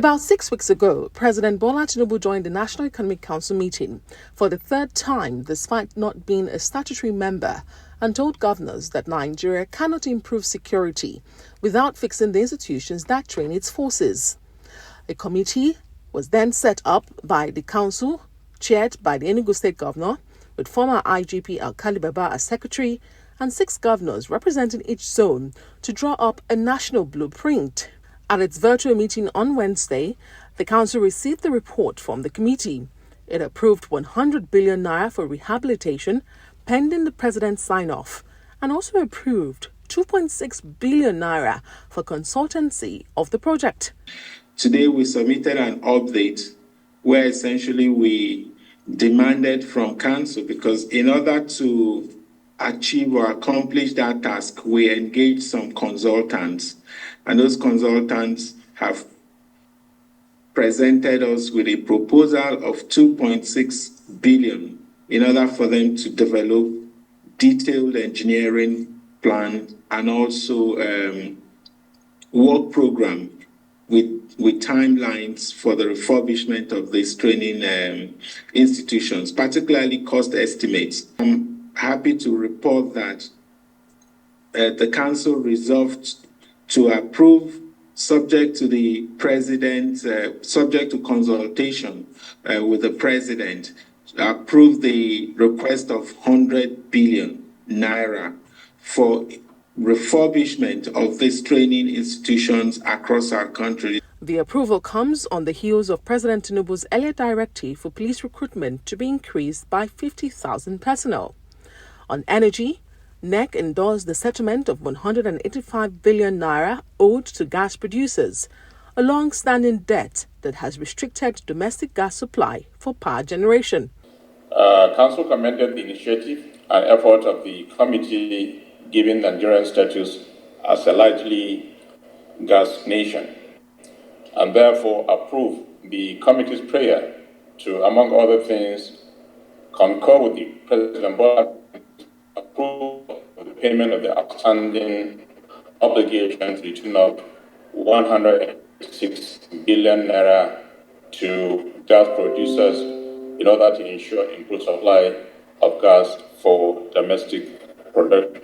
About 6 weeks ago, President Bola Tinubu joined the National Economic Council meeting for the third time despite not being a statutory member, and told governors that Nigeria cannot improve security without fixing the institutions that train its forces. A committee was then set up by the council, chaired by the Enugu State Governor, with former IGP Alkali Baba as secretary, and 6 governors representing each zone to draw up a national blueprint. At its virtual meeting on Wednesday, the council received the report from the committee. It approved 100 billion naira for rehabilitation, pending the president's sign-off, and also approved 2.6 billion naira for consultancy of the project. Today we submitted an update where essentially we demanded from council, because in order to achieve or accomplish that task, we engaged some consultants, and those consultants have presented us with a proposal of 2.6 billion in order for them to develop detailed engineering plan and also work program with timelines for the refurbishment of these training institutions, particularly cost estimates. I'm happy to report that the council resolved to approve, subject to the president, subject to consultation with the president, approve the request of 100 billion naira for refurbishment of these training institutions across our country. The approval comes on the heels of President Tinubu's earlier directive for police recruitment to be increased by 50,000 personnel. On energy, NEC endorsed the settlement of 185 billion naira owed to gas producers, a long-standing debt that has restricted domestic gas supply for power generation. Council commended the initiative and effort of the committee giving Nigerian status as a largely gas nation, and therefore approve the committee's prayer to, among other things, concur with the President Bola approve the payment of the outstanding obligations to the tune of 106 billion naira to gas producers in order to ensure improved supply of gas for domestic production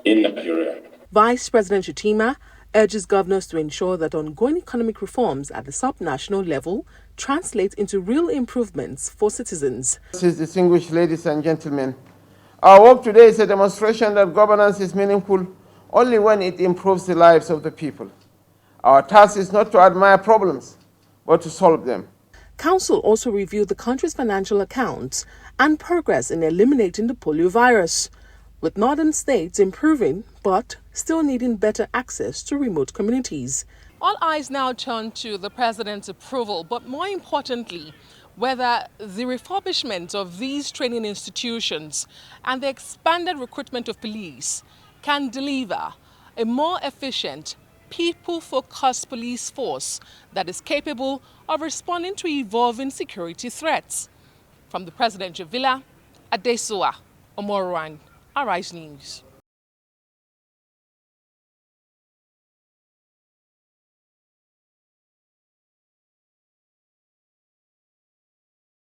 in Nigeria. Vice President Shettima urges governors to ensure that ongoing economic reforms at the sub-national level translate into real improvements for citizens. Distinguished ladies and gentlemen, our work today is a demonstration that governance is meaningful only when it improves the lives of the people. Our task is not to admire problems, but to solve them. Council also reviewed the country's financial accounts and progress in eliminating the polio virus, with northern states improving but still needing better access to remote communities. All eyes now turn to the president's approval, but more importantly, whether the refurbishment of these training institutions and the expanded recruitment of police can deliver a more efficient, people-focused police force that is capable of responding to evolving security threats. From the presidential villa, Adesuwa Omorwan, Arise News.